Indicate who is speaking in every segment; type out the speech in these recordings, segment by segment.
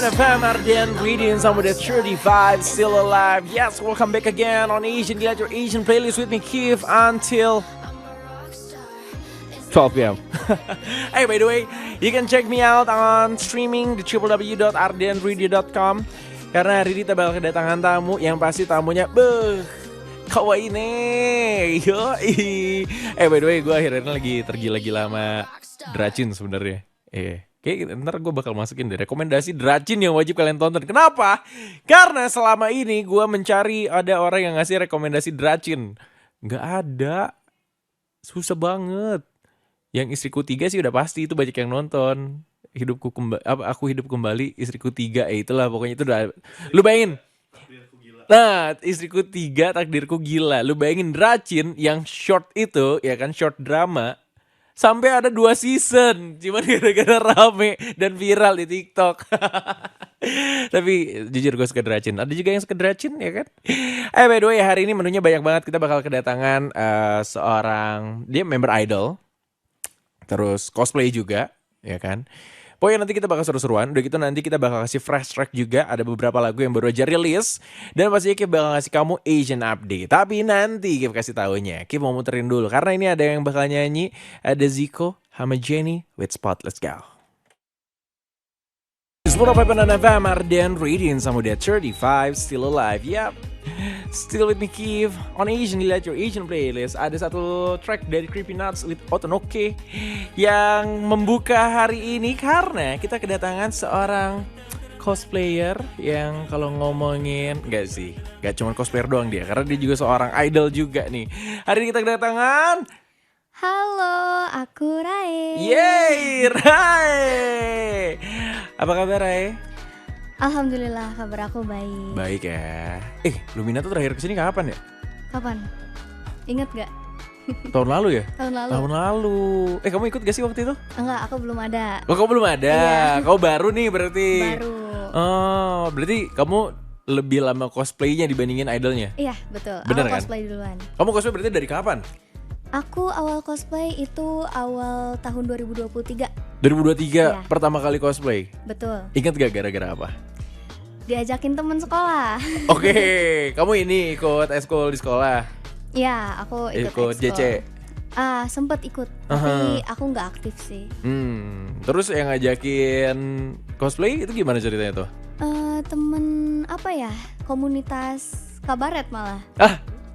Speaker 1: FM Ardian reading some of the 35 still alive. Yes, welcome back again on Asian Delight, your Asian playlist with me, Keith, until 12 p.m. Hey, by the way, you can check me out on streaming di www.ardianradio.com. Karena hari ini kita bakal kedatangan tamu yang pasti tamunya kawaii nih. Yoi. By the way, gue akhirnya lagi tergila-gila sama Dracin sebenarnya. Kayak ntar gue bakal masukin deh rekomendasi Dracin yang wajib kalian tonton. Kenapa? Karena selama ini gue mencari ada orang yang ngasih rekomendasi Dracin. Gak ada. Susah banget. Yang Istriku 3 sih udah pasti, itu banyak yang nonton. Aku hidup kembali, Istriku 3. Itulah pokoknya itu udah. Lu bayangin. Nah, Istriku 3, Takdirku Gila. Lu bayangin Dracin yang short itu, ya kan, short drama. Sampai ada 2 season. Cuman gara-gara rame dan viral di TikTok. Tapi jujur gue suka Dracin. Ada juga yang suka Dracin, ya kan? By the way, hari ini menunya banyak banget. Kita bakal kedatangan seorang, dia member idol. Terus cosplay juga, ya kan? Pokoknya nanti kita bakal seru-seruan. Udah gitu nanti kita bakal kasih fresh track juga. Ada beberapa lagu yang baru aja rilis. Dan pastinya kita bakal kasih kamu Asian update. Tapi nanti kita kasih taunya, kita mau muterin dulu. Karena ini ada yang bakal nyanyi. Ada Zico sama Jenny with Spot. Let's go. Suara Pepen FM Ardian reading sama dia 35 still alive. Yap. Still with me Keith on Asian Delight, your Asian playlist. Ada satu track dari Creepy Nuts with Otonoke yang membuka hari ini karena kita kedatangan seorang cosplayer yang kalau ngomongin gak cuma cosplayer doang dia, karena dia juga seorang idol juga nih. Hari ini kita kedatangan.
Speaker 2: Halo, aku Rai.
Speaker 1: Yeay, Rai. Apa kabar Rai?
Speaker 2: Alhamdulillah, kabar aku baik.
Speaker 1: Baik ya. Lumina tuh terakhir kesini kapan ya?
Speaker 2: Kapan? Ingat gak?
Speaker 1: Tahun lalu ya?
Speaker 2: Tahun lalu.
Speaker 1: Tahun lalu. Kamu ikut gak sih waktu itu?
Speaker 2: Enggak, aku belum ada.
Speaker 1: Oh, kamu belum ada.
Speaker 2: Iya.
Speaker 1: Kau baru nih berarti.
Speaker 2: Baru.
Speaker 1: Oh, berarti kamu lebih lama cosplaynya dibandingin idolnya?
Speaker 2: Iya, betul.
Speaker 1: Bener
Speaker 2: aku
Speaker 1: kan?
Speaker 2: cosplay duluan.
Speaker 1: Kamu cosplay berarti dari kapan?
Speaker 2: Aku awal cosplay itu awal tahun 2023.
Speaker 1: 2023
Speaker 2: Iya.
Speaker 1: pertama kali cosplay.
Speaker 2: Betul.
Speaker 1: Ingat gak gara-gara apa?
Speaker 2: Diajakin temen sekolah.
Speaker 1: Oke, kamu ini ikut eskul di sekolah?
Speaker 2: Iya, aku ikut
Speaker 1: JC?
Speaker 2: Sempet ikut, tapi aku nggak aktif sih.
Speaker 1: Terus yang ngajakin cosplay itu gimana ceritanya tuh?
Speaker 2: Temen apa ya? Komunitas kabaret malah.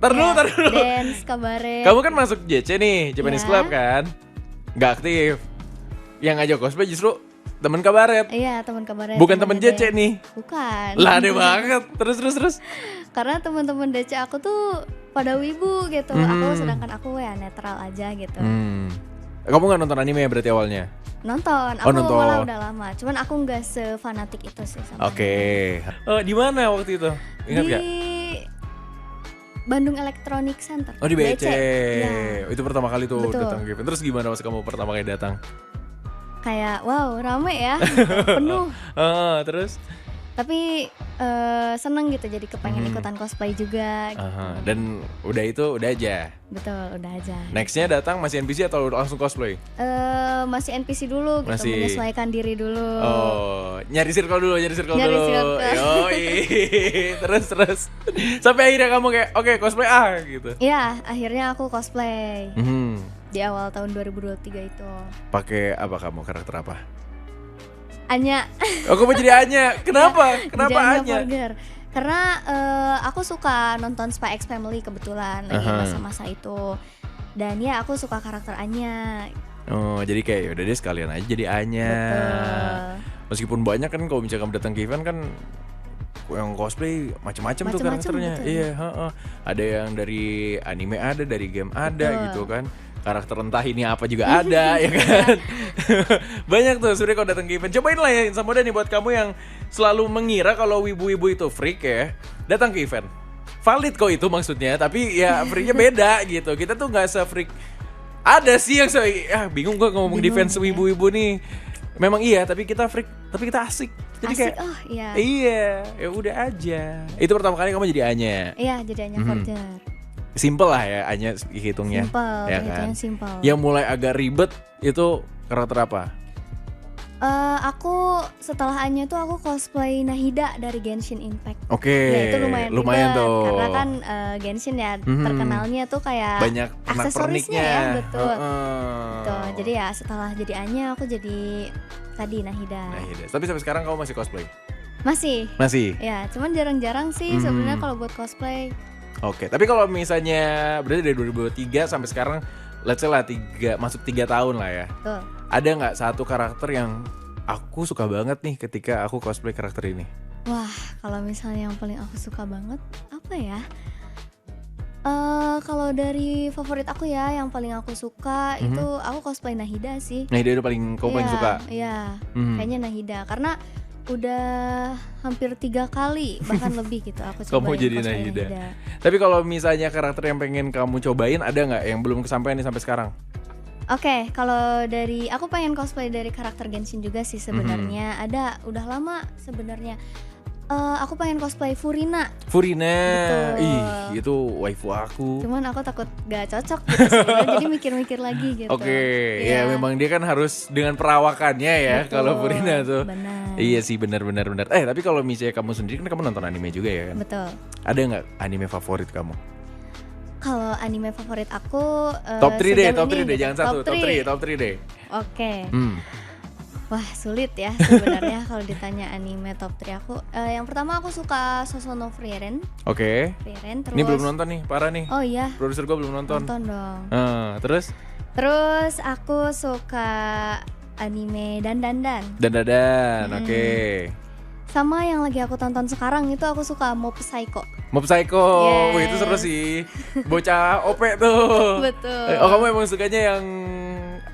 Speaker 1: Tar dulu.
Speaker 2: Dance kabaret.
Speaker 1: Kamu kan masuk JC nih, Japanese
Speaker 2: Ya.
Speaker 1: Club kan? Gak aktif. Yang ngajak cosplay justru temen kabaret.
Speaker 2: Iya, teman kabaret.
Speaker 1: Bukan temen JC nih.
Speaker 2: Bukan.
Speaker 1: Lah aneh banget. Terus.
Speaker 2: Karena teman-teman DC aku tuh pada wibu gitu. Sedangkan aku ya netral aja gitu.
Speaker 1: Kamu gak nonton anime ya berarti awalnya?
Speaker 2: Nonton. Aku
Speaker 1: nonton.
Speaker 2: malah udah lama. Cuman aku nggak sefanatik itu sih sama.
Speaker 1: Oke. Di mana waktu itu? Ingat
Speaker 2: di
Speaker 1: gak?
Speaker 2: Bandung Electronic Center.
Speaker 1: Oh, di BC.
Speaker 2: Ya.
Speaker 1: Itu pertama kali tuh
Speaker 2: Betul.
Speaker 1: datang event. Terus gimana pas kamu pertama kali datang?
Speaker 2: Kayak wow, rame ya. Penuh.
Speaker 1: Terus?
Speaker 2: Tapi seneng gitu, jadi kepengen ikutan cosplay juga gitu.
Speaker 1: Dan udah itu udah aja.
Speaker 2: Betul, udah aja.
Speaker 1: Nextnya datang masih NPC atau langsung cosplay?
Speaker 2: Masih NPC dulu gitu,
Speaker 1: Masih.
Speaker 2: menyesuaikan diri dulu.
Speaker 1: Oh, nyari circle dulu.
Speaker 2: Nyari
Speaker 1: dulu.
Speaker 2: circle.
Speaker 1: Yoi. terus. Sampai akhirnya kamu kayak oke, cosplay gitu.
Speaker 2: Iya, akhirnya aku cosplay di awal tahun 2023 itu.
Speaker 1: Pakai apa kamu? Karakter apa?
Speaker 2: Anya.
Speaker 1: Oh, kamu jadi Anya. Kenapa? Kenapa
Speaker 2: Jadi
Speaker 1: Anya?
Speaker 2: Burger. Karena aku suka nonton Spy X Family kebetulan lagi masa-masa itu. Dan ya aku suka karakter Anya.
Speaker 1: Oh, jadi kayak udah deh sekalian aja jadi Anya.
Speaker 2: Betul.
Speaker 1: Meskipun banyak kan kalau misalnya kamu datang ke event kan yang cosplay macam-macam tuh karakternya.
Speaker 2: Betul.
Speaker 1: Iya, Ada yang dari anime ada, dari game ada gitu kan. Karakter entah ini apa juga ada ya kan. Banyak tuh sebenarnya kalau datang ke event. Cobain lah ya Insan Muda nih buat kamu yang selalu mengira kalau wibu-wibu itu freak ya. Datang ke event. Valid kok itu maksudnya, tapi ya freaknya beda gitu. Kita tuh gak se-freak. Ada sih yang bingung gue ngomong defense wibu-wibu nih. Memang iya, tapi kita freak, tapi kita asik. Jadi
Speaker 2: asik,
Speaker 1: kayak iya, ya udah aja. Itu pertama kali kamu jadi Anya.
Speaker 2: Iya, jadi Anya Forger.
Speaker 1: Simple lah ya Anya hitungnya.
Speaker 2: Simple,
Speaker 1: ya kan?
Speaker 2: simple.
Speaker 1: Yang mulai agak ribet itu karakter apa?
Speaker 2: Aku setelah Anya tuh aku cosplay Nahida dari Genshin Impact.
Speaker 1: Oke,
Speaker 2: Ya itu lumayan ribet,
Speaker 1: tuh.
Speaker 2: karena kan Genshin ya terkenalnya tuh kayak
Speaker 1: Banyak
Speaker 2: aksesorisnya
Speaker 1: pernak-perniknya.
Speaker 2: ya, betul.
Speaker 1: Heeh.
Speaker 2: Tuh, jadi ya setelah jadi Anya aku jadi tadi Nahida.
Speaker 1: Nah, iya deh. Tapi sampai sekarang kamu masih cosplay?
Speaker 2: Masih.
Speaker 1: Masih.
Speaker 2: Ya, cuman jarang-jarang sih sebenarnya kalau buat cosplay.
Speaker 1: Oke, tapi kalau misalnya berarti dari 2023 sampai sekarang, let's say lah masuk 3 tahun lah ya.
Speaker 2: Tuh.
Speaker 1: Ada nggak satu karakter yang aku suka banget nih ketika aku cosplay karakter ini?
Speaker 2: Wah, kalau misalnya yang paling aku suka banget apa ya? Kalau dari favorit aku ya, yang paling aku suka itu aku cosplay Nahida sih.
Speaker 1: Nah, dia udah kamu paling suka.
Speaker 2: Iya, kayaknya Nahida karena udah hampir 3 kali bahkan lebih gitu aku cobain
Speaker 1: Kamu jadi
Speaker 2: cosplay
Speaker 1: Nahida. Tapi kalau misalnya karakter yang pengen kamu cobain ada nggak yang belum kesampaian nih sampai sekarang?
Speaker 2: Oke, kalau dari aku pengen cosplay dari karakter Genshin juga sih sebenarnya. Ada udah lama sebenarnya. Aku pengen cosplay Furina.
Speaker 1: Furina,
Speaker 2: Betul.
Speaker 1: ih itu waifu aku.
Speaker 2: Cuman aku takut gak cocok gitu sebenarnya, jadi mikir-mikir lagi gitu.
Speaker 1: Oke,
Speaker 2: Iya.
Speaker 1: ya memang dia kan harus dengan perawakannya ya.
Speaker 2: Betul,
Speaker 1: Kalau Furina tuh.
Speaker 2: benar.
Speaker 1: Iya sih, benar. Tapi kalau misalnya kamu sendiri kan kamu nonton anime juga ya kan?
Speaker 2: Betul.
Speaker 1: Ada nggak anime favorit kamu?
Speaker 2: Kalau anime favorit aku
Speaker 1: Top 3 deh,
Speaker 2: sejauh
Speaker 1: top 3
Speaker 2: ini
Speaker 1: deh,
Speaker 2: gitu.
Speaker 1: jangan satu, top 3 deh.
Speaker 2: Oke.
Speaker 1: Hmm.
Speaker 2: Wah, sulit ya sebenarnya kalau ditanya anime top 3 aku. Yang pertama aku suka Sosono Frieren.
Speaker 1: Oke.
Speaker 2: Terus
Speaker 1: Ini belum nonton nih, parah nih.
Speaker 2: Oh iya,
Speaker 1: Produser gua belum nonton.
Speaker 2: nonton dong.
Speaker 1: Terus
Speaker 2: Terus aku suka anime Dan.
Speaker 1: oke.
Speaker 2: Sama yang lagi aku tonton sekarang itu aku suka Mob Psycho.
Speaker 1: Mob Psycho,
Speaker 2: Yes.
Speaker 1: wih, itu seru sih. Bocah OP tuh.
Speaker 2: Betul.
Speaker 1: Oh, kamu emang sukanya yang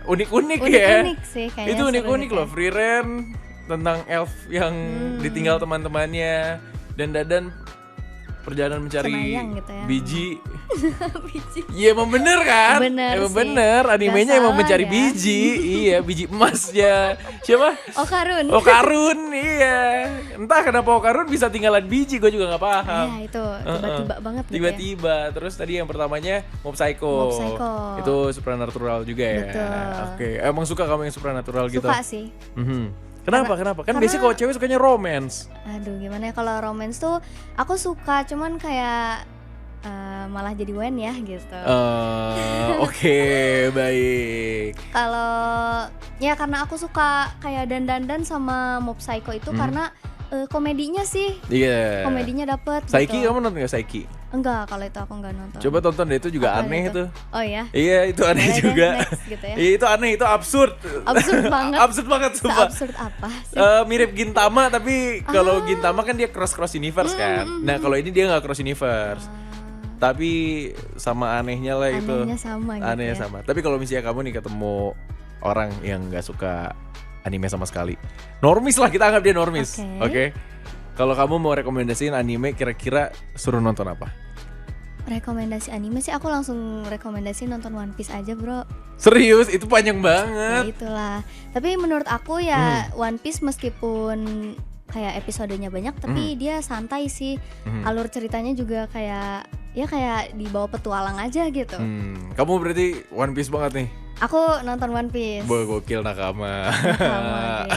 Speaker 1: unik-unik ya?
Speaker 2: Unik sih kayaknya.
Speaker 1: Itu unik-unik
Speaker 2: seru
Speaker 1: loh,
Speaker 2: deh.
Speaker 1: Free Ren tentang elf yang ditinggal teman-temannya, dan perjalanan mencari
Speaker 2: Cenayang gitu ya.
Speaker 1: biji.
Speaker 2: Biji.
Speaker 1: Iya emang bener kan?
Speaker 2: Bener
Speaker 1: emang
Speaker 2: sih.
Speaker 1: bener, animenya
Speaker 2: Nggak
Speaker 1: emang
Speaker 2: salah
Speaker 1: mencari
Speaker 2: ya.
Speaker 1: biji. Iya, biji emasnya. Siapa?
Speaker 2: Okarun.
Speaker 1: Okarun, iya. Entah kenapa Okarun bisa tinggalan biji, gue juga nggak paham.
Speaker 2: Iya, itu tiba-tiba banget gitu ya.
Speaker 1: Tiba-tiba. Terus tadi yang pertamanya Mob Psycho.
Speaker 2: Mob Psycho.
Speaker 1: Itu supernatural juga ya.
Speaker 2: Betul.
Speaker 1: Oke, emang suka kamu yang supernatural gitu?
Speaker 2: Suka sih.
Speaker 1: Kenapa? Kan biasanya kalau cewek sukanya romance.
Speaker 2: Aduh, gimana ya kalau romance tuh aku suka, cuman kayak malah jadi wen ya gitu.
Speaker 1: Oke, baik.
Speaker 2: Kalau ya karena aku suka kayak Dan sama Mob Psycho itu karena komedinya sih.
Speaker 1: Iya.
Speaker 2: Komedinya dapet
Speaker 1: Saiki
Speaker 2: gitu.
Speaker 1: kamu nonton nggak Saiki?
Speaker 2: Enggak, kalau itu aku enggak nonton.
Speaker 1: Coba tonton deh, itu juga
Speaker 2: Apa
Speaker 1: aneh
Speaker 2: itu?
Speaker 1: itu.
Speaker 2: Oh ya.
Speaker 1: Iya, itu aneh
Speaker 2: Boleh deh,
Speaker 1: juga.
Speaker 2: next gitu ya.
Speaker 1: Iya, itu aneh, itu absurd.
Speaker 2: Absurd banget.
Speaker 1: Absurd banget sumpah.
Speaker 2: Absurd apa sih?
Speaker 1: Mirip Gintama, tapi kalau Gintama kan dia cross universe kan. Nah, kalau ini dia nggak cross universe. Tapi sama anehnya lah itu.
Speaker 2: Anehnya sama gitu
Speaker 1: Anehnya
Speaker 2: ya.
Speaker 1: sama. Tapi kalau misalnya kamu nih ketemu orang yang nggak suka anime sama sekali, normis lah, kita anggap dia normis. Oke. Kalau kamu mau rekomendasiin anime, kira-kira suruh nonton apa?
Speaker 2: Rekomendasi anime sih aku langsung rekomendasi nonton One Piece aja, Bro.
Speaker 1: Serius, itu panjang
Speaker 2: Ya
Speaker 1: banget.
Speaker 2: itulah. Tapi menurut aku ya One Piece meskipun kayak episodenya banyak tapi dia santai sih. Alur ceritanya juga kayak dibawa petualang aja gitu.
Speaker 1: Kamu berarti One Piece banget nih.
Speaker 2: Aku nonton One Piece.
Speaker 1: Gokil nakama.
Speaker 2: Nakama,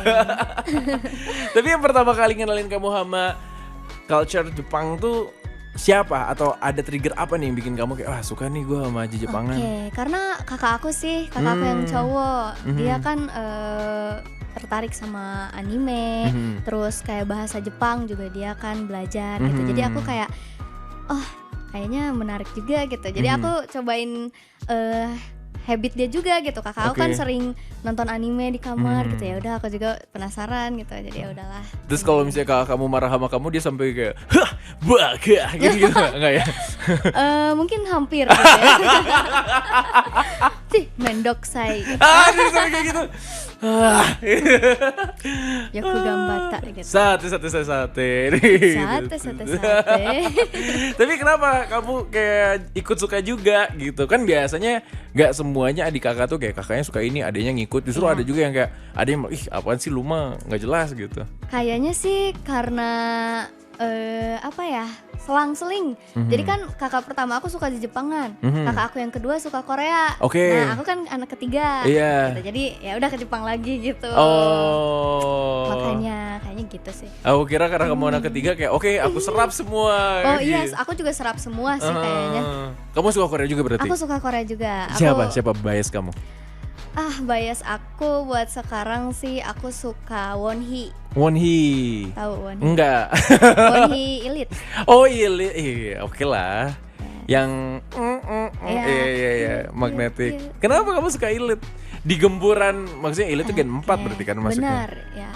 Speaker 1: Tapi yang pertama kali ngenalin kamu sama culture Jepang tuh siapa? Atau ada trigger apa nih yang bikin kamu kayak suka nih gue sama Jepangan?
Speaker 2: Oke, karena kakak aku aku yang cowok. Dia kan tertarik sama anime, terus kayak bahasa Jepang juga dia kan belajar gitu. Jadi aku kayak kayaknya menarik juga gitu. Jadi aku cobain habit dia juga gitu. Kakak aku kan sering nonton anime di kamar gitu, ya udah aku juga penasaran gitu. Jadi ya udahlah.
Speaker 1: Terus kalau misalnya kakak kamu marah sama kamu, dia sampai kayak hah baka gitu enggak ya?
Speaker 2: Mungkin hampir gitu ya. Sih mendok say gitu.
Speaker 1: Dia sampai kayak gitu.
Speaker 2: Yoku gambata gitu.
Speaker 1: Sate.
Speaker 2: Sate.
Speaker 1: Tapi kenapa kamu kayak ikut suka juga gitu? Kan biasanya nggak semuanya adik kakak tuh kayak kakaknya suka ini, adiknya ngikut. Justru ada juga yang kayak ada yang ih apaan sih lu mah nggak jelas gitu.
Speaker 2: Kayaknya sih karena apa ya, selang-seling. Jadi kan kakak pertama aku suka di Jepangan, kakak aku yang kedua suka Korea.
Speaker 1: Oke.
Speaker 2: Nah aku kan anak ketiga.
Speaker 1: Iya.
Speaker 2: Gitu. Jadi ya udah ke Jepang lagi gitu.
Speaker 1: Oh.
Speaker 2: Makanya kayaknya gitu sih.
Speaker 1: Aku kira karena kamu anak ketiga kayak oke, aku serap semua.
Speaker 2: Oh iya,
Speaker 1: gitu.
Speaker 2: aku juga serap semua sih kayaknya.
Speaker 1: Kamu suka Korea juga berarti?
Speaker 2: Aku suka Korea juga.
Speaker 1: Siapa bias kamu?
Speaker 2: Bias aku buat sekarang sih aku suka Wonhee.
Speaker 1: Wonhee.
Speaker 2: Tahu Wonhee?
Speaker 1: Enggak.
Speaker 2: Wonhee Elite.
Speaker 1: Oh iya, oke lah. Yang iya, magnetic. Kenapa kamu suka Elite? Di gempuran, maksudnya Elite itu Gen 4 berarti kan masuknya.
Speaker 2: Benar, ya.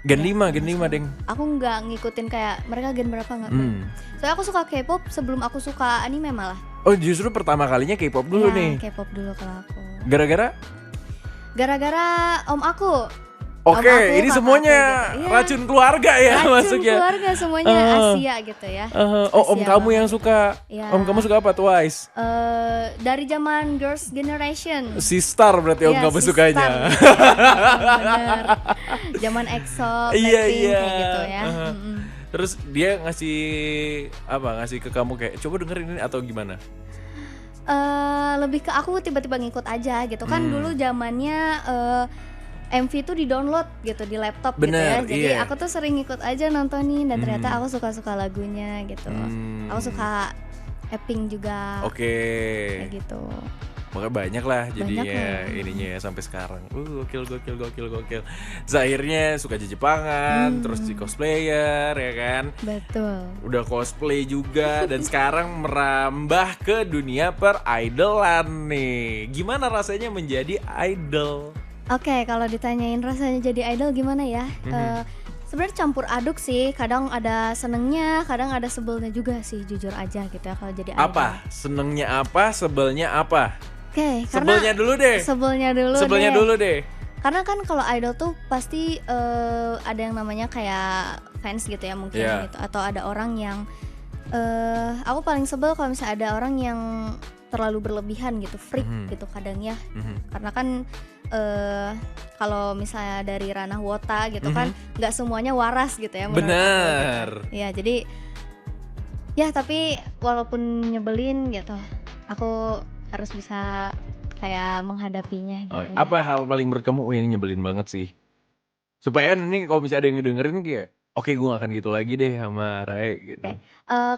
Speaker 1: Gen 5, Deng.
Speaker 2: Aku nggak ngikutin kayak mereka gen berapa nggak. Soalnya aku suka K-pop sebelum aku suka anime malah.
Speaker 1: Oh justru pertama kalinya K-pop dulu
Speaker 2: ya,
Speaker 1: nih.
Speaker 2: K-pop dulu kalau aku.
Speaker 1: Gara-gara
Speaker 2: om aku.
Speaker 1: Oke, ini semuanya
Speaker 2: gitu.
Speaker 1: racun keluarga ya masuknya.
Speaker 2: Racun keluarga semuanya Asia gitu ya.
Speaker 1: Om
Speaker 2: Asia
Speaker 1: kamu
Speaker 2: banget.
Speaker 1: yang suka.
Speaker 2: Ya.
Speaker 1: Om kamu suka apa Twice?
Speaker 2: Dari zaman Girls' Generation.
Speaker 1: Sistar berarti om kamu sukanya.
Speaker 2: Bener. Zaman EXO, Blackpink
Speaker 1: Iya.
Speaker 2: kayak gitu ya.
Speaker 1: Terus dia ngasih ke kamu kayak coba dengerin ini atau gimana?
Speaker 2: Lebih ke aku tiba-tiba ngikut aja gitu kan. Dulu zamannya MV tuh di-download gitu di laptop.
Speaker 1: Bener,
Speaker 2: gitu ya. Jadi
Speaker 1: iya.
Speaker 2: aku tuh sering ngikut aja nontonin dan ternyata aku suka-suka lagunya gitu. Aku suka Epping juga.
Speaker 1: Oke.
Speaker 2: Kayak gitu.
Speaker 1: Makanya banyak lah jadinya
Speaker 2: Banyak lah.
Speaker 1: ininya ya sampai sekarang. Gokil. Terus akhirnya suka Jepangan, terus di cosplayer ya kan.
Speaker 2: Betul.
Speaker 1: Udah cosplay juga dan sekarang merambah ke dunia per-idolan nih. Gimana rasanya menjadi idol?
Speaker 2: Oke, kalau ditanyain rasanya jadi idol gimana ya? Sebenarnya campur aduk sih. Kadang ada senengnya, kadang ada sebelnya juga sih, jujur aja gitu ya kalau jadi idol.
Speaker 1: Apa? Senengnya apa? Sebelnya apa?
Speaker 2: Oke,
Speaker 1: Sebelnya dulu deh.
Speaker 2: Sebelnya dulu
Speaker 1: deh.
Speaker 2: Karena kan kalau idol tuh pasti ada yang namanya kayak fans gitu ya mungkin gitu, atau ada orang yang aku paling sebel kalau misalnya ada orang yang terlalu berlebihan gitu, freak gitu kadang ya. Karena kan kalau misalnya dari ranah wota gitu kan nggak semuanya waras gitu ya menurut
Speaker 1: Bener.
Speaker 2: aku, gitu. Ya jadi ya tapi walaupun nyebelin gitu aku harus bisa kayak menghadapinya gitu.
Speaker 1: Apa hal paling menurut kamu ini nyebelin banget sih? Supaya ini kalau misalnya ada yang ngedengerin kayak oke, gue gak akan gitu lagi deh sama Rai gitu.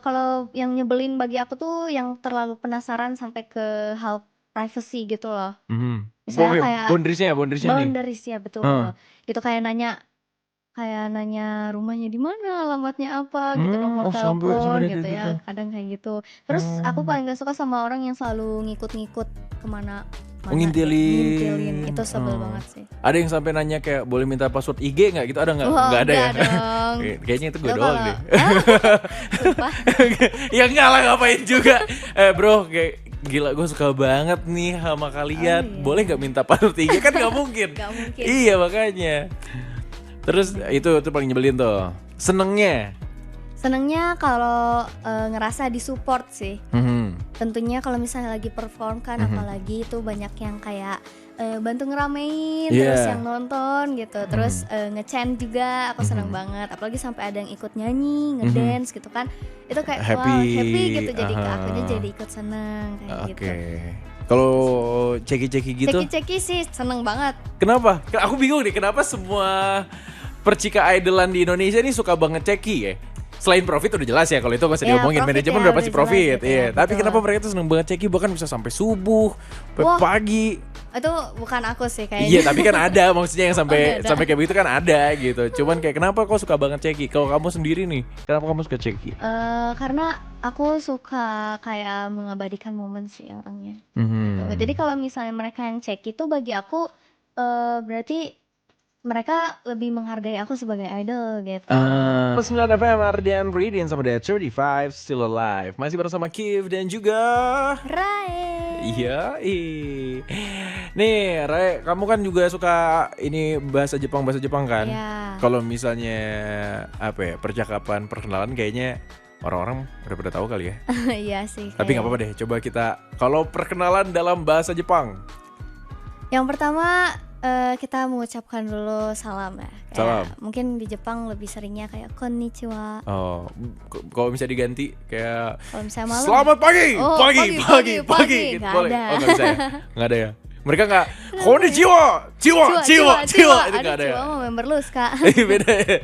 Speaker 2: Kalau yang nyebelin bagi aku tuh yang terlalu penasaran sampai ke hal privacy gitu loh. Misalnya kayak
Speaker 1: boundariesnya nih.
Speaker 2: boundaries ya betul. Gitu kayak nanya rumahnya di mana, alamatnya apa gitu, nomor telepon gitu ya. Kadang kayak gitu. Terus aku paling gak suka sama orang yang selalu ngikut-ngikut kemana. Ngintilin itu sebel banget sih.
Speaker 1: Ada yang sampai nanya kayak boleh minta password IG nggak gitu, ada nggak? Nggak ada ya.
Speaker 2: Dong.
Speaker 1: Kayaknya itu gue doang deh.
Speaker 2: Sumpah.
Speaker 1: Ya nggak lah, ngapain juga. Bro kayak gila, gue suka banget nih sama kalian. Boleh nggak minta password IG? Kan nggak mungkin.
Speaker 2: Nggak mungkin.
Speaker 1: Iya makanya. Terus itu paling nyebelin tuh.
Speaker 2: Senengnya kalau ngerasa disupport sih. Tentunya kalau misalnya lagi perform kan, apalagi itu banyak yang kayak bantu ngeramein, terus yang nonton gitu, terus nge-chant juga, aku seneng banget. Apalagi sampai ada yang ikut nyanyi, ngedance gitu kan, itu kayak happy gitu. Jadi ke akunya jadi ikut seneng kayak gitu.
Speaker 1: Kalau ceki-ceki gitu?
Speaker 2: Ceki-ceki sih seneng banget.
Speaker 1: Kenapa? Aku bingung nih, kenapa semua percika idolan di Indonesia ini suka banget ceki ya? Selain profit udah jelas ya, kalau itu gak usah diomongin, manajemen udah pasti profit gitu, iya. Tapi kenapa mereka tuh seneng banget ceki, bahkan bisa sampai subuh, pagi.
Speaker 2: Itu bukan aku sih kayaknya.
Speaker 1: Iya, tapi kan ada maksudnya yang sampai kayak begitu kan ada gitu. Cuman kayak kenapa kok suka banget ceki? Kalau kamu sendiri nih, kenapa kamu suka ceki?
Speaker 2: Karena aku suka kayak mengabadikan momen sih orangnya. Jadi kalau misalnya mereka yang ceki itu bagi aku berarti mereka lebih menghargai aku sebagai idol gitu.
Speaker 1: 9 FM Ardian Radian sama The 35 Still Alive. Masih bersama Kif dan juga
Speaker 2: Rai.
Speaker 1: Iya. Nih Rai, kamu kan juga suka ini bahasa Jepang kan?
Speaker 2: Iya.
Speaker 1: Kalau misalnya percakapan perkenalan kayaknya orang-orang udah pada tahu kali ya.
Speaker 2: Iya sih.
Speaker 1: Tapi nggak apa-apa deh, coba kita kalau perkenalan dalam bahasa Jepang.
Speaker 2: Yang pertama Kita mengucapkan dulu salam ya. Kayak
Speaker 1: Salam.
Speaker 2: mungkin di Jepang lebih seringnya kayak konnichiwa.
Speaker 1: Oh, kalau bisa diganti kayak
Speaker 2: Kalau misalnya malam,
Speaker 1: selamat pagi,
Speaker 2: Oh,
Speaker 1: pagi,
Speaker 2: pagi.
Speaker 1: gitu
Speaker 2: Nggak
Speaker 1: boleh.
Speaker 2: ada.
Speaker 1: Oh, nggak bisa ya? Nggak ada ya? Mereka nggak konnichiwa, ciwa, itu
Speaker 2: Aduh,
Speaker 1: nggak ada ya?
Speaker 2: Ciwa mah member lus, Kak.
Speaker 1: Beda ya?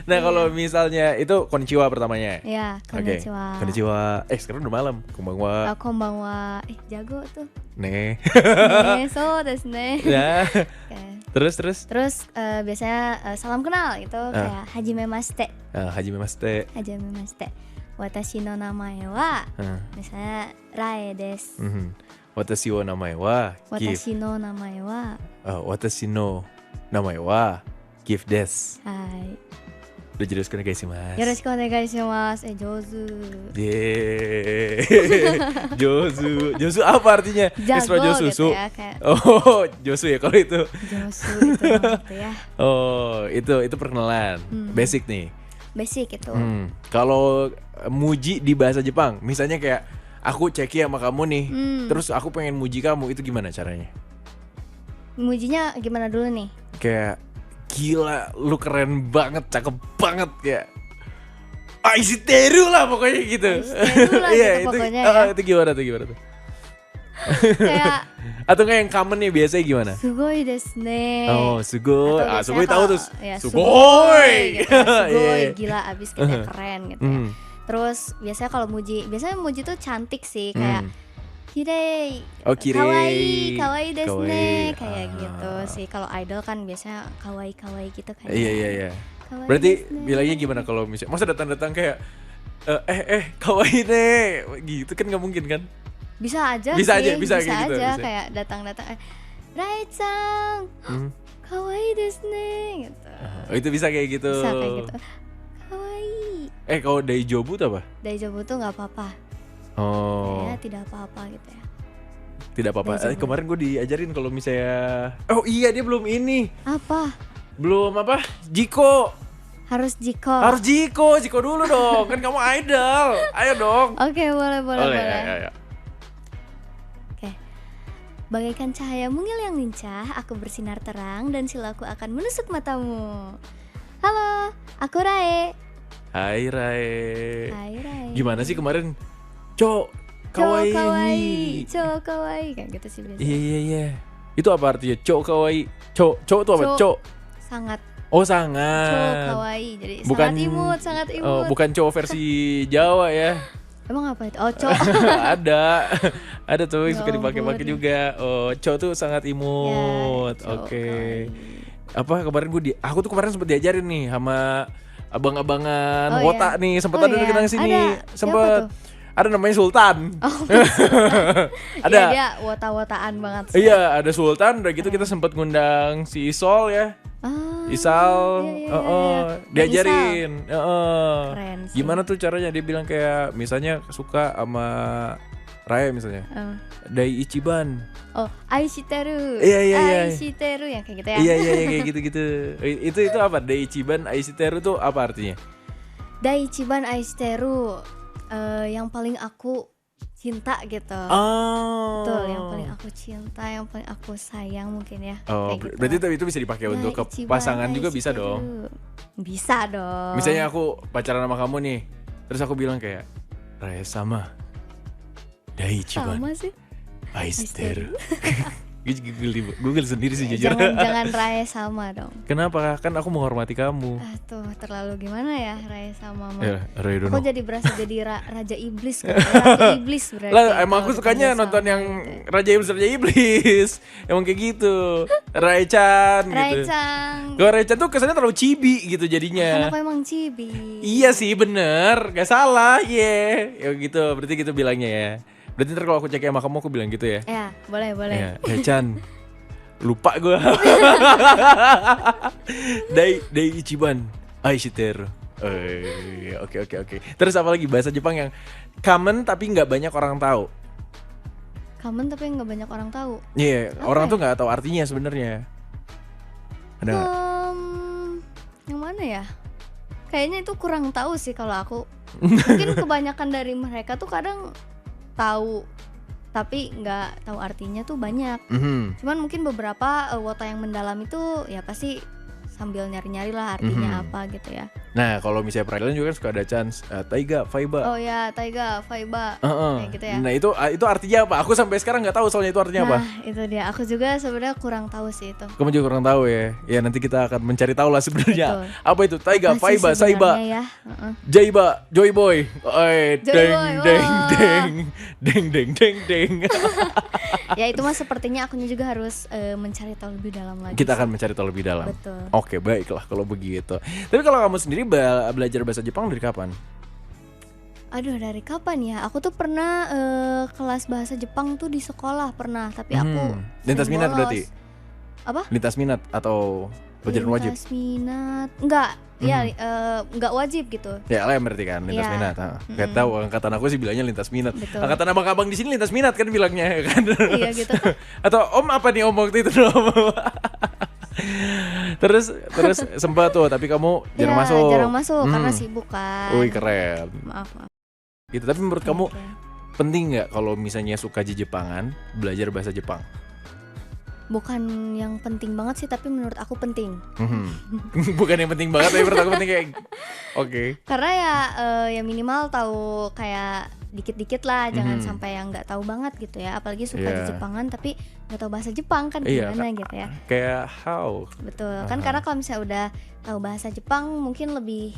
Speaker 1: Nah,
Speaker 2: Iya.
Speaker 1: kalau misalnya itu konnichiwa pertamanya.
Speaker 2: Ya,
Speaker 1: Oke,
Speaker 2: konnichiwa.
Speaker 1: konnichiwa. Sekarang udah malam. Konbanwa.
Speaker 2: Konbanwa. Jago tuh.
Speaker 1: Nih.
Speaker 2: So desu ne.
Speaker 1: Ya.
Speaker 2: Oke.
Speaker 1: Terus.
Speaker 2: Terus biasanya salam kenal gitu kayak hajimemashite.
Speaker 1: Hajimemashite.
Speaker 2: Hajimemashite. Watashi no namae wa misalnya Rae desu.
Speaker 1: Watashi wo namae wa Gift.
Speaker 2: Watashi no namae wa
Speaker 1: Watashi no namae wa Gift desu.
Speaker 2: Hai.
Speaker 1: Yoroshiku onegaishimasu.
Speaker 2: Yoroshiku onegaishimasu. Jozu.
Speaker 1: Yeay. Jozu apa artinya?
Speaker 2: Jago
Speaker 1: Josu.
Speaker 2: gitu ya kayak
Speaker 1: Oh, Josu ya kalau itu.
Speaker 2: Josu gitu ya.
Speaker 1: Oh, itu perkenalan. Basic nih.
Speaker 2: Basic itu.
Speaker 1: Kalau muji di bahasa Jepang, misalnya kayak aku ceki sama kamu nih, terus aku pengen muji kamu, itu gimana caranya?
Speaker 2: Mujinya gimana dulu nih?
Speaker 1: Kayak gila, lu keren banget, cakep banget kayak Aishiteru lah pokoknya gitu.
Speaker 2: Aishiteru lah
Speaker 1: Iya,
Speaker 2: gitu pokoknya ya.
Speaker 1: Itu gimana tuh?
Speaker 2: Kayak
Speaker 1: Atau nggak yang common nih biasanya gimana?
Speaker 2: sugoi desu ne.
Speaker 1: Oh, sugoi.
Speaker 2: Atau biasanya
Speaker 1: Sugoi tahu
Speaker 2: kalau-
Speaker 1: tuh.
Speaker 2: ya,
Speaker 1: Sugoi.
Speaker 2: gitu ya. Sugoi
Speaker 1: Iya.
Speaker 2: gila abis kita keren gitu ya. Terus biasanya kalau biasanya muji tuh cantik sih kayak kirei,
Speaker 1: Oh, kirei.
Speaker 2: kawaii desu
Speaker 1: Kawaii.
Speaker 2: ne kayak gitu sih. Kalau idol kan biasanya kawaii gitu kan.
Speaker 1: Iya.
Speaker 2: Kawaii
Speaker 1: Berarti
Speaker 2: desu ne.
Speaker 1: bilangnya gimana kalau misalnya masa datang kayak kawaii nih gitu kan nggak mungkin kan?
Speaker 2: Bisa aja
Speaker 1: Bisa
Speaker 2: sih,
Speaker 1: aja, bisa kayak gitu, bisa.
Speaker 2: kayak datang Rai-chan, kawaii desu ne gitu.
Speaker 1: Oh, itu bisa kayak gitu.
Speaker 2: Bisa kayak gitu. Kawaii.
Speaker 1: Kalau Daijobu tuh apa?
Speaker 2: Daijobu tuh nggak apa-apa.
Speaker 1: Oh,
Speaker 2: Ya tidak apa-apa gitu ya.
Speaker 1: tidak apa-apa.
Speaker 2: Daijobu.
Speaker 1: Kemarin gue diajarin kalau misalnya iya dia belum ini.
Speaker 2: Apa?
Speaker 1: Belum apa? Jiko.
Speaker 2: Harus jiko.
Speaker 1: Harus Jiko dulu dong. Kan kamu idol. Ayo dong.
Speaker 2: Oke, boleh.
Speaker 1: Ayo.
Speaker 2: Oke. Bagaikan cahaya mungil yang lincah, aku bersinar terang dan silaku akan menusuk matamu. Halo, aku Rae.
Speaker 1: Hai Rai.
Speaker 2: Hai Rae.
Speaker 1: Gimana sih kemarin? Cok, kawaii.
Speaker 2: Cowok kawaii kayak gitu sih biasanya.
Speaker 1: Iya. Itu apa artinya? Cok kawaii. Cok tuh apa? Cok.
Speaker 2: Sangat
Speaker 1: Oh, sangat.
Speaker 2: cowok kawaii. Jadi
Speaker 1: Bukan
Speaker 2: sangat imut.
Speaker 1: Oh, bukan cowok versi Jawa ya.
Speaker 2: Emang apa itu? Oh, cowok.
Speaker 1: ada tuh yang suka
Speaker 2: Ya
Speaker 1: dipakai-pakai
Speaker 2: ampun.
Speaker 1: juga. Oh, cowok tuh sangat imut.
Speaker 2: Ya, cowok
Speaker 1: Oke.
Speaker 2: kawaii.
Speaker 1: Apa kemarin aku tuh kemarin sempat diajarin nih sama abang-abangan
Speaker 2: Oh,
Speaker 1: Wota
Speaker 2: iya.
Speaker 1: nih, sempat
Speaker 2: Oh,
Speaker 1: ada
Speaker 2: iya.
Speaker 1: datang sini.
Speaker 2: Ada. Siapa
Speaker 1: Sempat.
Speaker 2: tuh?
Speaker 1: Ada namanya Sultan. Ada.
Speaker 2: Iya, dia wota-wotaan banget sih.
Speaker 1: Iya, ada Sultan. Udah gitu kita sempat ngundang si Isol ya.
Speaker 2: Ah,
Speaker 1: Isal,
Speaker 2: iya.
Speaker 1: diajarin.
Speaker 2: Keren sih.
Speaker 1: Gimana tuh caranya? Dia bilang kayak misalnya suka sama Raya misalnya. Dai Ichiban.
Speaker 2: Oh, Aishiteru.
Speaker 1: Iya.
Speaker 2: Aishiteru yang kayak gitu ya.
Speaker 1: Iya kayak gitu-gitu. Itu apa? Dai Ichiban Aishiteru tuh apa artinya?
Speaker 2: Daiichiban Aishiteru, yang paling aku cinta gitu.
Speaker 1: Oh.
Speaker 2: Betul, yang paling aku cinta, yang paling aku sayang mungkin ya.
Speaker 1: Oh,
Speaker 2: kayak gitu.
Speaker 1: berarti itu bisa dipakai untuk ke
Speaker 2: Daiichiban
Speaker 1: pasangan juga bisa
Speaker 2: Aishiteru.
Speaker 1: dong.
Speaker 2: Bisa dong.
Speaker 1: Misalnya aku pacaran sama kamu nih, terus aku bilang kayak Raya sama Daiichiban
Speaker 2: sama sih.
Speaker 1: Aishiteru. Google sendiri sih jujur.
Speaker 2: Jangan Rae sama dong.
Speaker 1: Kenapa? Kan aku menghormati kamu.
Speaker 2: Tuh terlalu gimana ya Rae sama mama.
Speaker 1: Ya, Raya
Speaker 2: Aku
Speaker 1: Dono.
Speaker 2: jadi berasa jadi raja iblis gitu. Ratu iblis berarti.
Speaker 1: Lah emang aku
Speaker 2: kalau
Speaker 1: sukanya
Speaker 2: dipanggil
Speaker 1: nonton
Speaker 2: sama
Speaker 1: yang
Speaker 2: gitu.
Speaker 1: Raja Iblis. Emang kayak gitu. Rai-chan gitu.
Speaker 2: Rae-chan.
Speaker 1: Kalau Rai-chan tuh kesannya terlalu cibi gitu jadinya.
Speaker 2: Kenapa emang cibi?
Speaker 1: Iya sih bener, gak salah, ya gitu, berarti gitu bilangnya ya. Berarti ntar kalau aku cek sama kamu aku bilang gitu ya.
Speaker 2: Ya, boleh.
Speaker 1: Ya, Chan, lupa gue. Dai Ichiban Aishiteru. Oke. Terus apa lagi bahasa Jepang yang common tapi nggak banyak orang tahu?
Speaker 2: Common tapi nggak banyak orang tahu.
Speaker 1: Iya,
Speaker 2: Apa
Speaker 1: orang
Speaker 2: ya?
Speaker 1: tuh nggak tahu artinya sebenarnya. Ada nggak?
Speaker 2: Yang mana ya? Kayaknya itu kurang tahu sih kalau aku. Mungkin kebanyakan dari mereka tuh kadang tahu tapi nggak tahu artinya tuh banyak.
Speaker 1: Mhm.
Speaker 2: Cuman mungkin beberapa wota yang mendalam itu ya pasti sambil nyari-nyari lah artinya apa gitu ya.
Speaker 1: Nah kalau misalnya peradilan juga kan suka ada chance Taiga, Faiba.
Speaker 2: Oh ya, Taiga, Faiba, kayak gitu ya.
Speaker 1: Nah itu artinya apa? Aku sampai sekarang nggak tahu soalnya itu artinya apa.
Speaker 2: Nah itu dia, aku juga sebenarnya kurang tahu sih itu.
Speaker 1: Kamu juga kurang tahu ya. Ya nanti kita akan mencari tahu lah sebenarnya.
Speaker 2: Betul.
Speaker 1: Apa itu? Taiga,
Speaker 2: Apa sih
Speaker 1: Faiba, Saiba,
Speaker 2: sebenarnya ya?
Speaker 1: Jaiba, Joy Boy. Oi,
Speaker 2: Joy
Speaker 1: deng,
Speaker 2: Boy,
Speaker 1: deng,
Speaker 2: wah.
Speaker 1: deng, deng, deng, deng, deng.
Speaker 2: Ya itu mah sepertinya akunya juga harus mencari tahu lebih dalam lagi.
Speaker 1: Kita
Speaker 2: sih.
Speaker 1: akan mencari tahu lebih dalam.
Speaker 2: Betul.
Speaker 1: Oke, baiklah kalau begitu. Tapi kalau kamu sendiri belajar bahasa Jepang dari kapan?
Speaker 2: Aduh dari kapan ya? Aku tuh pernah kelas bahasa Jepang tuh di sekolah pernah, tapi aku
Speaker 1: Lintas
Speaker 2: sering
Speaker 1: minat
Speaker 2: bolos.
Speaker 1: berarti?
Speaker 2: Apa?
Speaker 1: Lintas minat atau pelajaran wajib?
Speaker 2: Lintas minat. Enggak, ya enggak wajib gitu.
Speaker 1: Ya LM berarti kan, lintas
Speaker 2: Iya.
Speaker 1: minat. Gak tahu angkatan aku sih bilangnya lintas minat.
Speaker 2: Betul.
Speaker 1: Angkatan abang-abang di sini lintas minat kan bilangnya kan.
Speaker 2: Iya gitu kan.
Speaker 1: Atau Om apa nih Om waktu itu Om? terus sempat tuh tapi kamu jarang
Speaker 2: Ya,
Speaker 1: masuk.
Speaker 2: jarang masuk karena sibuk kan.
Speaker 1: Wih keren.
Speaker 2: Maaf.
Speaker 1: Gitu. Tapi menurut kamu
Speaker 2: Oke.
Speaker 1: penting nggak kalau misalnya suka Jepangan belajar bahasa Jepang?
Speaker 2: Bukan yang penting banget sih, tapi menurut aku penting.
Speaker 1: Bukan yang penting banget tapi menurut aku penting kayak. Oke.
Speaker 2: Karena ya minimal tahu kayak dikit-dikit lah, jangan sampai yang nggak tahu banget gitu ya. Apalagi suka di
Speaker 1: Iya.
Speaker 2: Jepangan tapi nggak tahu bahasa Jepang kan
Speaker 1: Iya,
Speaker 2: gimana gitu ya.
Speaker 1: Kayak how?
Speaker 2: Betul. Kan karena kalau misalnya udah tahu bahasa Jepang mungkin lebih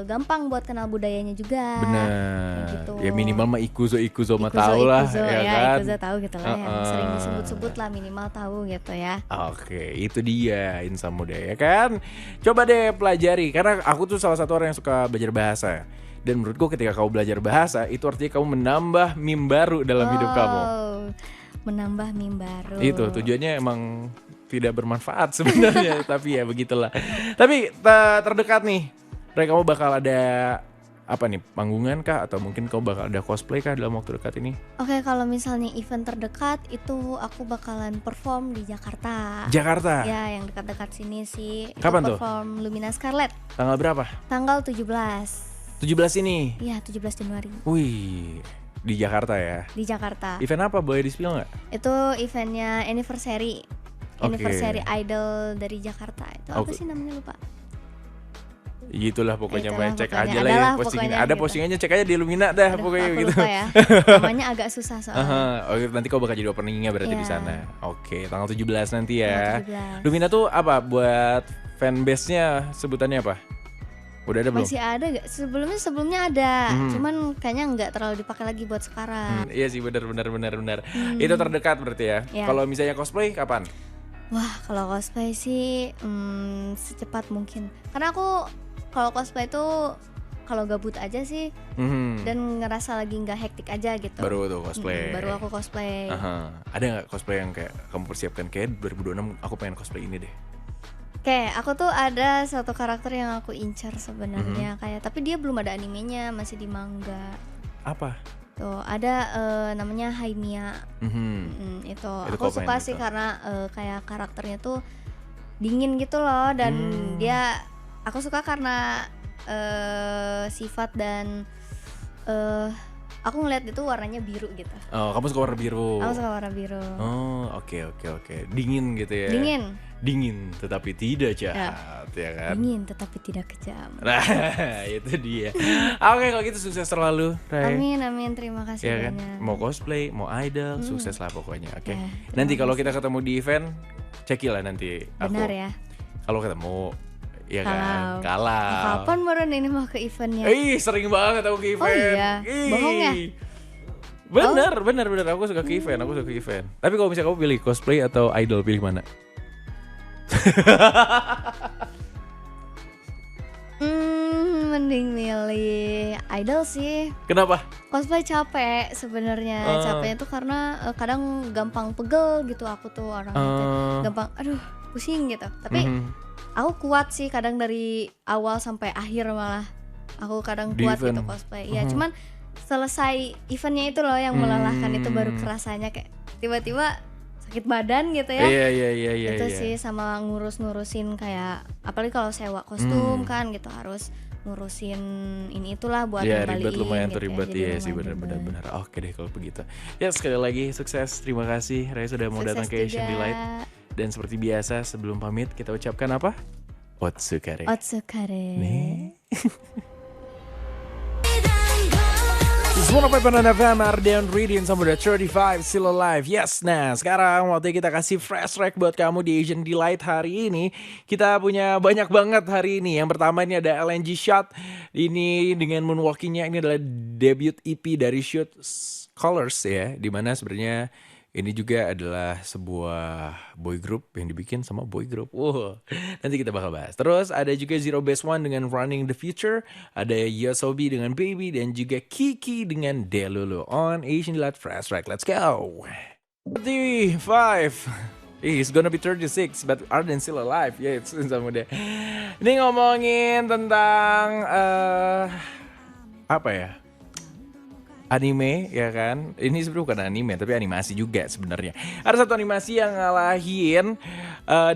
Speaker 2: gampang buat kenal budayanya juga.
Speaker 1: Benar.
Speaker 2: Kayak gitu.
Speaker 1: Ya minimal mah ikuzo mah
Speaker 2: Ikuzo,
Speaker 1: tahu lah
Speaker 2: ikuzo,
Speaker 1: ya
Speaker 2: ya,
Speaker 1: kan.
Speaker 2: ikuzo tahu gitu lah yang sering disebut-sebut lah, minimal tahu gitu ya.
Speaker 1: Oke, itu dia insan muda ya kan. Coba deh pelajari karena aku tuh salah satu orang yang suka belajar bahasa. Dan menurutku ketika kamu belajar bahasa itu artinya kamu menambah meme baru dalam hidup kamu.
Speaker 2: Menambah meme baru.
Speaker 1: Itu tujuannya emang tidak bermanfaat sebenarnya, tapi ya begitulah. Tapi terdekat nih, Ray, kamu bakal ada apa nih, panggungan kah atau mungkin kamu bakal ada cosplay kah dalam waktu dekat ini?
Speaker 2: Oke, kalau misalnya event terdekat itu aku bakalan perform di Jakarta.
Speaker 1: Jakarta.
Speaker 2: Ya, yang dekat-dekat sini sih.
Speaker 1: Kapan
Speaker 2: Itu
Speaker 1: tuh?
Speaker 2: perform Lumina Scarlet
Speaker 1: Tanggal berapa?
Speaker 2: tanggal 17.
Speaker 1: 17 ini.
Speaker 2: Iya, 17 Januari
Speaker 1: Wih, di Jakarta ya.
Speaker 2: di Jakarta.
Speaker 1: Event apa, boleh di-spill nggak?
Speaker 2: Itu eventnya anniversary.
Speaker 1: Oke.
Speaker 2: Anniversary Idol dari Jakarta. Itu apa
Speaker 1: Oke.
Speaker 2: sih namanya, lupa.
Speaker 1: Gitulah pokoknya,
Speaker 2: Itulah
Speaker 1: main cek
Speaker 2: pokoknya.
Speaker 1: aja lah ya
Speaker 2: Adalah
Speaker 1: posting.
Speaker 2: pokoknya
Speaker 1: Ada
Speaker 2: gitu.
Speaker 1: postingannya, cek aja di Lumina dah.
Speaker 2: Aduh,
Speaker 1: Pokoknya
Speaker 2: aku
Speaker 1: gitu.
Speaker 2: lupa ya. Namanya agak susah soalnya.
Speaker 1: Aha, oke, nanti kau bakal jadi openingnya berarti di
Speaker 2: Iya.
Speaker 1: sana. Oke, tanggal 17 nanti ya.
Speaker 2: Tanggal 17.
Speaker 1: Lumina tuh apa buat fanbase-nya, sebutannya apa? Udah ada belum?
Speaker 2: Masih ada gak? Sebelumnya ada,
Speaker 1: Hmm.
Speaker 2: cuman kayaknya nggak terlalu dipakai lagi buat sekarang.
Speaker 1: Iya sih, benar. Itu terdekat berarti ya.
Speaker 2: Iya.
Speaker 1: Kalau misalnya cosplay kapan?
Speaker 2: Wah, kalau cosplay sih secepat mungkin. Karena aku kalau cosplay tuh kalau gabut aja sih dan ngerasa lagi nggak hektik aja gitu.
Speaker 1: Baru tuh cosplay.
Speaker 2: Baru aku cosplay.
Speaker 1: Aha. Ada nggak cosplay yang kayak kamu persiapkan kayak 2026 aku pengen cosplay ini deh?
Speaker 2: Oke, aku tuh ada satu karakter yang aku incar sebenarnya kayak, tapi dia belum ada animenya, masih di manga.
Speaker 1: Apa?
Speaker 2: Tuh ada namanya Haimia. Itu aku
Speaker 1: kau
Speaker 2: suka
Speaker 1: pengen
Speaker 2: sih
Speaker 1: gitu.
Speaker 2: karena kayak karakternya tuh dingin gitu loh, dan dia aku suka karena sifat dan aku ngeliat itu warnanya biru gitu.
Speaker 1: Oh, kamu suka warna biru.
Speaker 2: Aku suka warna biru.
Speaker 1: Oh, oke. Dingin gitu ya. Dingin tetapi tidak jahat ya kan.
Speaker 2: Dingin tetapi tidak kejam.
Speaker 1: Nah, itu dia. Oke, kalau gitu sukses selalu, Ray.
Speaker 2: Amin, terima kasih
Speaker 1: Ya kan?
Speaker 2: banyak.
Speaker 1: Mau cosplay, mau idol, sukses lah pokoknya. Oke.
Speaker 2: Ya,
Speaker 1: Nanti
Speaker 2: terima
Speaker 1: kalau
Speaker 2: kasih.
Speaker 1: kita ketemu di event, cekilah nanti aku.
Speaker 2: Benar ya.
Speaker 1: Kalau ketemu, ya kan? Kalah.
Speaker 2: Kapan meren ini mau ke eventnya?
Speaker 1: Ih, sering banget aku ke event.
Speaker 2: iya?
Speaker 1: Ih.
Speaker 2: Bohong ya?
Speaker 1: Bener. Aku suka ke event, Tapi kalau misalnya kamu pilih cosplay atau idol, pilih mana?
Speaker 2: Mending milih idol sih.
Speaker 1: Kenapa?
Speaker 2: Cosplay capek sebenarnya. Capeknya tuh karena kadang gampang pegel gitu aku tuh orangnya. Gampang aduh pusing gitu. Tapi aku kuat sih kadang dari awal sampai akhir malah. Aku kadang
Speaker 1: Di
Speaker 2: kuat
Speaker 1: event.
Speaker 2: gitu cosplay. Ya cuman selesai eventnya itu loh yang melelahkan, itu baru kerasanya kayak tiba-tiba sakit badan gitu ya.
Speaker 1: Iya.
Speaker 2: Itu sih sama ngurus-ngurusin kayak apalagi kalau sewa kostum kan gitu harus ngurusin ini itulah buat
Speaker 1: Ya
Speaker 2: ngembaliin
Speaker 1: ribet, lumayan tuh
Speaker 2: gitu ya.
Speaker 1: ribet.
Speaker 2: Jadi
Speaker 1: Iya sih
Speaker 2: lumayan ribet.
Speaker 1: benar. Oke deh kalau begitu. Ya sekali lagi sukses. Terima kasih Raya sudah mau datang
Speaker 2: Sukses
Speaker 1: ke Asian
Speaker 2: juga.
Speaker 1: Delight. Dan seperti biasa sebelum pamit kita ucapkan apa? Otsukare.
Speaker 2: Otsukare.
Speaker 1: Nih. Semua Pepenan FM, Ardian Reading sama The 35 Still Alive. Yes, nah sekarang waktunya kita kasih fresh track buat kamu di Asian Delight hari ini. Kita punya banyak banget hari ini. Yang pertama ini ada LNG Shot. Ini dengan moonwalkingnya, ini adalah debut EP dari Shoot Colors ya. Dimana sebenarnya ini juga adalah sebuah boy group yang dibikin sama boy group. Wow, nanti kita bakal bahas. Terus ada juga Zero Base One dengan Running the Future. Ada Yosobi dengan Baby. Dan juga Kiki dengan Delulu on Asian Delight Fresh Track. Let's go. 35. He's gonna be 36, but Arden still alive. Ya, it's sama dia. Ini ngomongin tentang apa ya? Anime ya kan. Ini sebenarnya bukan anime tapi animasi juga sebenarnya. Ada satu animasi yang ngalahin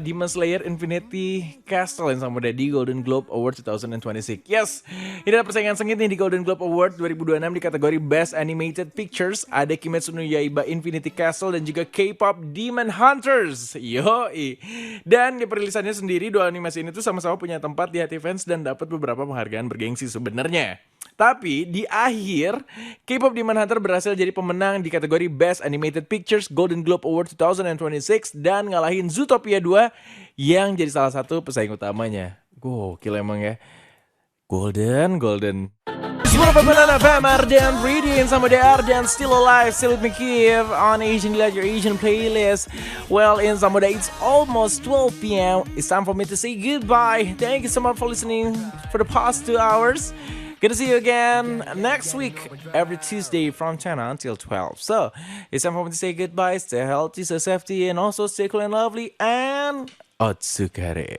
Speaker 1: Demon Slayer Infinity Castle yang sama di Golden Globe Award 2026. Yes, ini adalah persaingan sengit nih di Golden Globe Award 2026 di kategori Best Animated Pictures. Ada Kimetsu no Yaiba Infinity Castle dan juga K-pop Demon Hunters. Yoi. Dan di perilisannya sendiri dua animasi ini tuh sama-sama punya tempat di hati fans dan dapat beberapa penghargaan bergengsi sebenarnya. Tapi di akhir, K-pop Demon Hunter berhasil jadi pemenang di kategori Best Animated Pictures Golden Globe Award 2026 dan ngalahin Zootopia 2 yang jadi salah satu pesaing utamanya. Gokil emang ya. Golden. Semua Pepenan FM, Ardian Reading sama The Ardian Still Alive, still with me here on Asian Delight, your Asian playlist. Well, in Samoda, it's almost 12 p.m. It's time for me to say goodbye. Thank you so much for listening for the past 2 hours. Gonna see you again next week, every Tuesday from 10 until 12. So, it's time for me to say goodbye, stay healthy, stay safety, and also stay cool and lovely, and Otsukare.